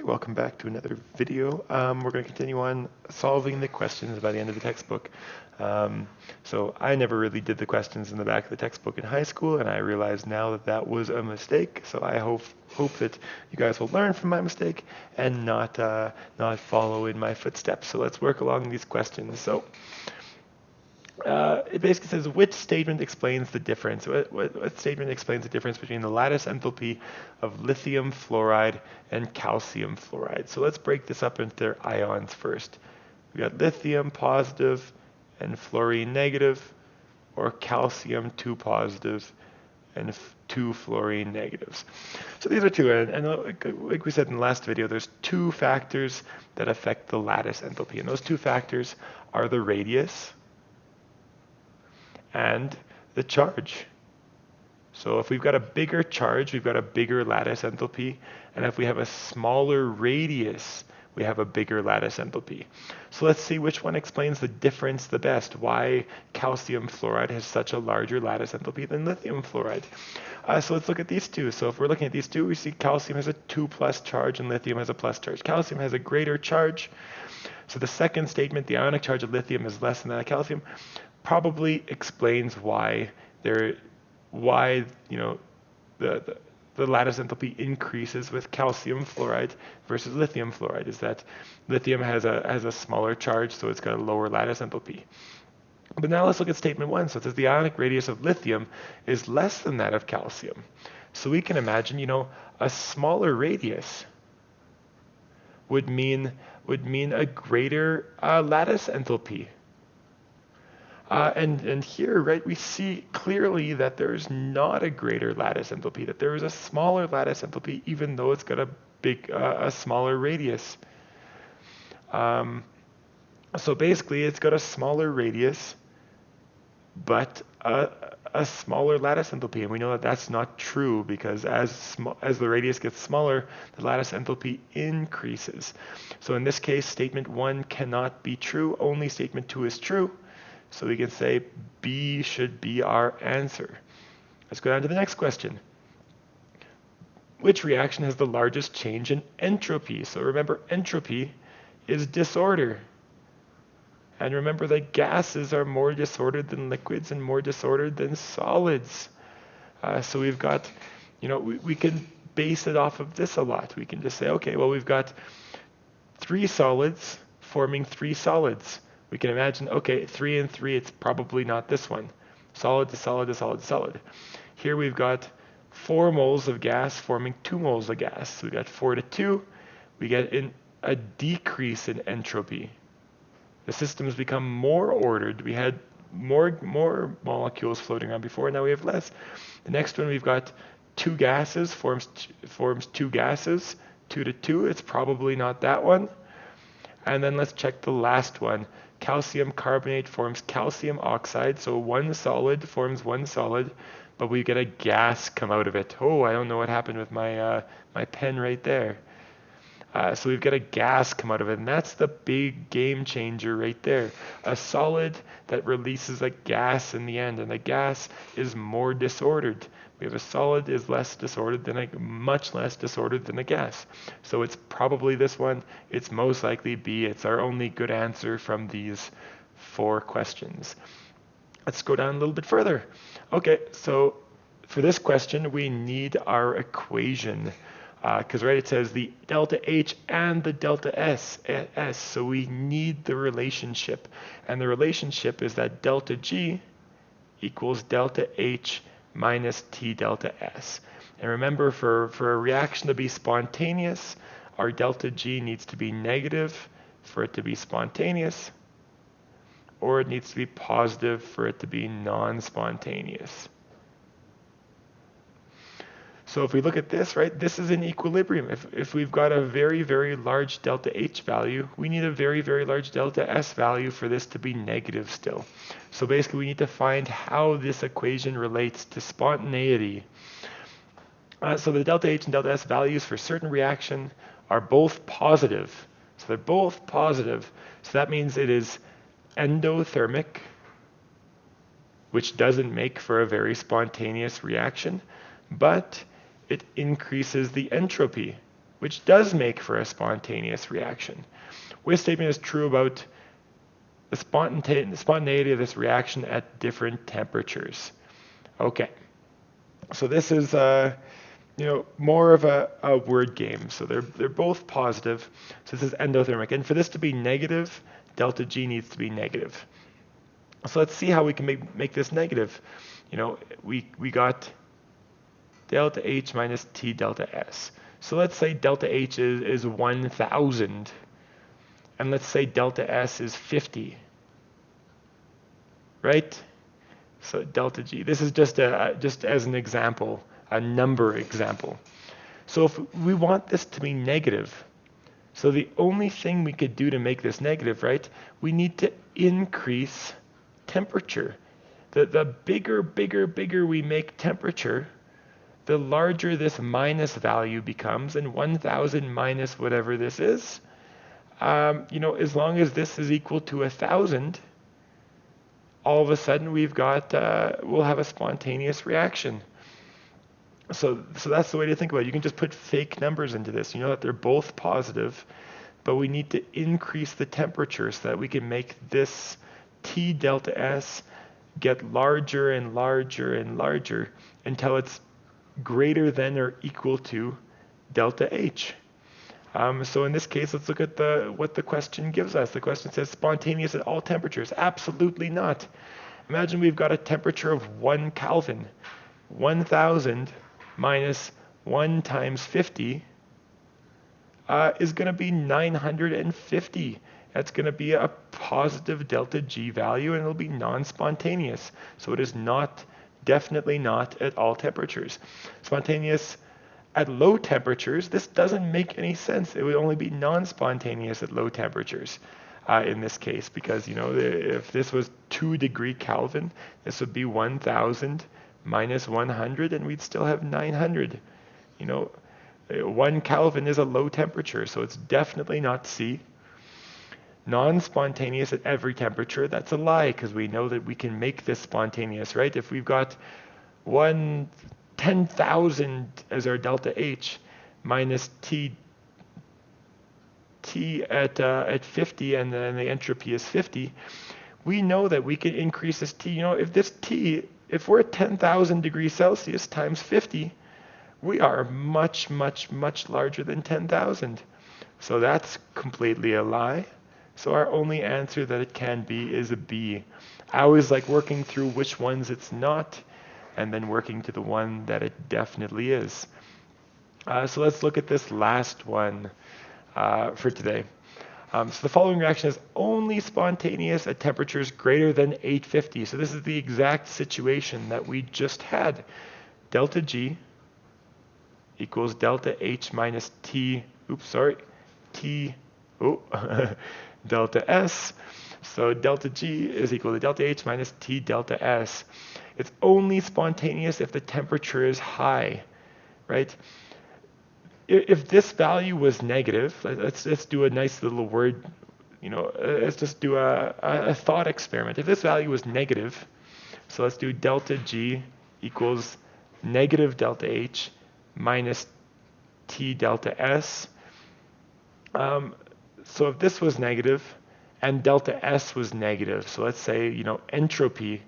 Welcome back to another video. We're going to continue on solving the questions by the end of the textbook. So I never really did the questions in the back of the textbook in high school, and I realize now that that was a mistake. So I hope that you guys will learn from my mistake and not follow in my footsteps. So let's work along these questions. So it basically says which statement explains the difference. What statement explains the difference between the lattice enthalpy of lithium fluoride and calcium fluoride? So let's break this up into their ions first. We got lithium positive and fluorine negative, or calcium 2 positive and 2 fluorine negatives. So these are two, and like we said in the last video, there's two factors that affect the lattice enthalpy, and those two factors are the radius and the charge. So if we've got a bigger charge, we've got a bigger lattice enthalpy, and if we have a smaller radius, we have a bigger lattice enthalpy. So let's see which one explains the difference the best, why calcium fluoride has such a larger lattice enthalpy than lithium fluoride. So let's look at these two. So if we're looking at these two, we see calcium has a 2+ charge and lithium has a plus charge. Calcium has a greater charge. So the second statement, the ionic charge of lithium is less than that of calcium, probably explains why the lattice enthalpy increases with calcium fluoride versus lithium fluoride, is that lithium has a smaller charge, so it's got a lower lattice enthalpy. But now let's look at statement 1. So it says the ionic radius of lithium is less than that of calcium. So we can imagine, a smaller radius would mean a greater lattice enthalpy. And here, right, we see clearly that there's not a greater lattice enthalpy, that there is a smaller lattice enthalpy, even though it's got a smaller radius. So basically, it's got a smaller radius, but a smaller lattice enthalpy, and we know that that's not true because as the radius gets smaller, the lattice enthalpy increases. So in this case, statement 1 cannot be true. Only statement 2 is true. So we can say B should be our answer. Let's go down to the next question. Which reaction has the largest change in entropy? So remember, entropy is disorder. And remember that gases are more disordered than liquids and more disordered than solids. So we've got, we can base it off of this a lot. We can just say, okay, well, we've got 3 solids forming 3 solids. We can imagine, okay, 3 and 3, it's probably not this one. Solid to solid to solid to solid. Here we've got 4 moles of gas forming 2 moles of gas. So we got 4 to 2. We get a decrease in entropy. The systems become more ordered. We had more molecules floating around before, now we have less. The next one, we've got 2 gases, forms 2 gases, 2 to 2. It's probably not that one. And then let's check the last one. Calcium carbonate forms calcium oxide, so 1 solid forms 1 solid, but we get a gas come out of it. Oh, I don't know what happened with my pen right there. So we've got a gas come out of it, and that's the big game changer right there. A solid that releases a gas in the end, and the gas is more disordered. We have a solid is less disordered than much less disordered than a gas. So it's probably this one. It's most likely B. It's our only good answer from these 4 questions. Let's go down a little bit further. Okay, so for this question, we need our equation. Because right, it says the delta H and the delta S. So we need the relationship. And the relationship is that delta G equals delta H minus T delta S. And remember, for a reaction to be spontaneous, our delta G needs to be negative for it to be spontaneous, or it needs to be positive for it to be non-spontaneous. So if we look at this, right, this is in equilibrium. If we've got a very, very large delta H value, we need a very, very large delta S value for this to be negative still. So basically we need to find how this equation relates to spontaneity. So the delta H and delta S values for certain reaction are both positive. So they're both positive. So that means it is endothermic, which doesn't make for a very spontaneous reaction, but it increases the entropy. which does make for a spontaneous reaction. Which statement is true about the spontaneity of this reaction at different temperatures? Okay, so this is more of a word game. So they're both positive. So this is endothermic, and for this to be negative, delta G needs to be negative. So let's see how we can make this negative. We got delta H minus T delta S. So let's say delta H is 1,000, and let's say delta S is 50, right? So delta G. This is just as an example, a number example. So if we want this to be negative, so the only thing we could do to make this negative, right? We need to increase temperature. The bigger we make temperature, the larger this minus value becomes, and 1,000 minus whatever this is, as long as this is equal to 1,000, all of a sudden we'll have a spontaneous reaction. So that's the way to think about it. You can just put fake numbers into this. You know that they're both positive, but we need to increase the temperature so that we can make this T delta S get larger and larger and larger until it's greater than or equal to delta H. So in this case, let's look at what the question gives us. The question says spontaneous at all temperatures. Absolutely not. Imagine we've got a temperature of 1 Kelvin. 1,000 minus 1 times 50 is going to be 950. That's going to be a positive delta G value, and it'll be non-spontaneous. So it is definitely not at all temperatures. Spontaneous at low temperatures, this doesn't make any sense. It would only be non-spontaneous at low temperatures in this case, because if this was 2 degree Kelvin, this would be 1,000 minus 100, and we'd still have 900. 1 Kelvin is a low temperature, so it's definitely not C. Non-spontaneous at every temperature, that's a lie, because we know that we can make this spontaneous, right? If we've got 10,000 as our delta H minus T at 50, and then the entropy is 50, we know that we can increase this T. If we're at 10,000 degrees Celsius times 50, we are much, much, much larger than 10,000. So that's completely a lie. So our only answer that it can be is a B. I always like working through which ones it's not, and then working to the one that it definitely is. So let's look at this last one for today. So the following reaction is only spontaneous at temperatures greater than 850. So this is the exact situation that we just had. Delta G equals delta H minus delta S. So delta G is equal to delta H minus T delta S. It's only spontaneous if the temperature is high, right? If this value was negative, let's do a nice little word, let's just do a thought experiment. If this value was negative, so let's do delta G equals negative delta H minus T delta S. So if this was negative and delta S was negative, so let's say, entropy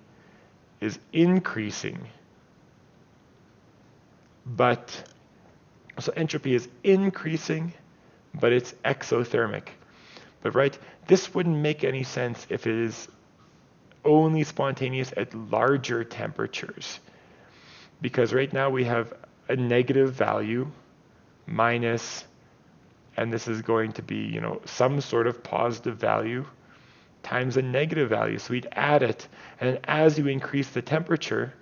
is increasing, so entropy is increasing, but it's exothermic. But right, this wouldn't make any sense if it is only spontaneous at larger temperatures. Because right now we have a negative value minus, and this is going to be, some sort of positive value times a negative value. So we'd add it, and as you increase the temperature,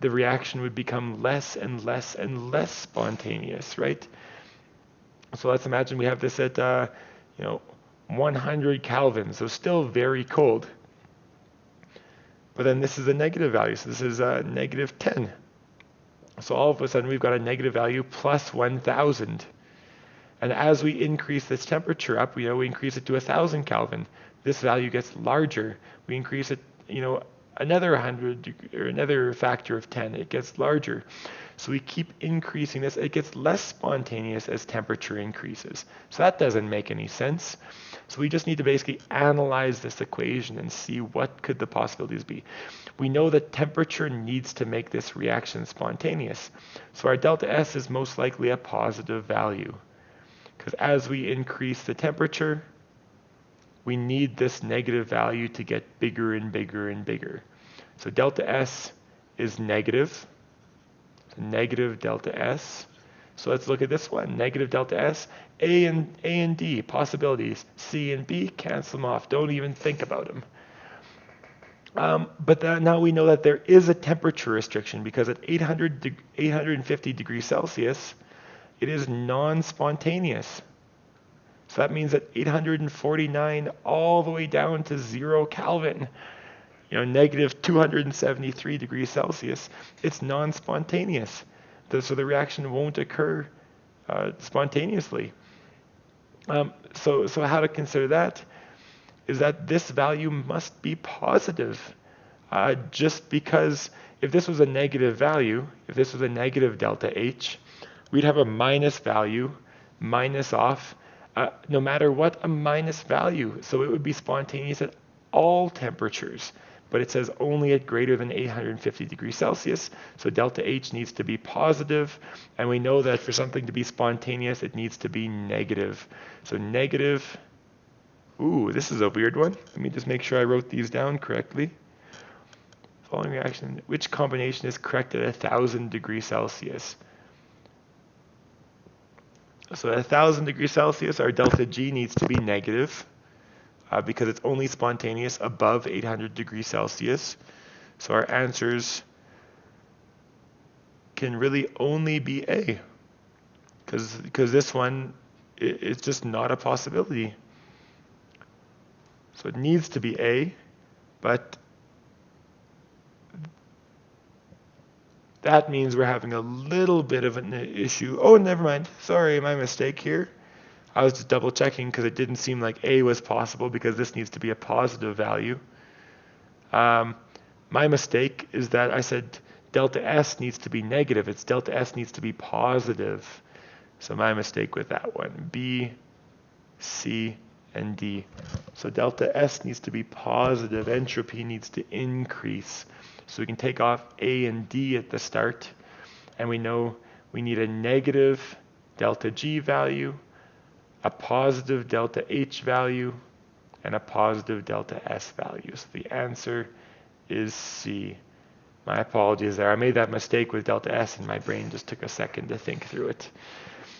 the reaction would become less and less and less spontaneous, right? So let's imagine we have this at, 100 Kelvin, so still very cold. But then this is a negative value, so this is negative 10. So all of a sudden we've got a negative value plus 1,000. And as we increase this temperature up, we increase it to 1,000 Kelvin. This value gets larger. We increase it, another 100 or another factor of 10. It gets larger. So we keep increasing this. It gets less spontaneous as temperature increases. So that doesn't make any sense. So we just need to basically analyze this equation and see what could the possibilities be. We know that temperature needs to make this reaction spontaneous. So our delta S is most likely a positive value. Because as we increase the temperature, we need this negative value to get bigger and bigger and bigger. So delta S is negative. So negative delta S. So let's look at this one. Negative delta S. A and D, possibilities. C and B, cancel them off. Don't even think about them. But now we know that there is a temperature restriction because at 850 degrees Celsius, it is non-spontaneous. So that means at 849 all the way down to 0 Kelvin, negative 273 degrees Celsius, it's non-spontaneous. So the reaction won't occur spontaneously. So how to consider that is that this value must be positive. Just because if this was a negative value, if this was a negative delta H, we'd have a minus value, minus off, no matter what, a minus value. So it would be spontaneous at all temperatures, but it says only at greater than 850 degrees Celsius. So delta H needs to be positive, and we know that for something to be spontaneous, it needs to be negative. So negative, ooh, this is a weird one. Let me just make sure I wrote these down correctly. Following reaction, which combination is correct at 1,000 degrees Celsius? So at 1,000 degrees Celsius, our delta G needs to be negative because it's only spontaneous above 800 degrees Celsius. So our answers can really only be A because this one, it's just not a possibility. So it needs to be A, but that means we're having a little bit of an issue. Oh, never mind. Sorry, my mistake here. I was just double checking because it didn't seem like A was possible because this needs to be a positive value. My mistake is that I said delta S needs to be negative. It's delta S needs to be positive. So my mistake with that one. B, C, and D. So delta S needs to be positive. Entropy needs to increase. So we can take off A and D at the start, and we know we need a negative delta G value, a positive delta H value, and a positive delta S value. So the answer is C. My apologies there. I made that mistake with delta S, and my brain just took a second to think through it.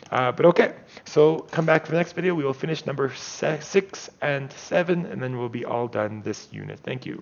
But okay, so come back for the next video. We will finish number 6 and 7, and then we'll be all done this unit. Thank you.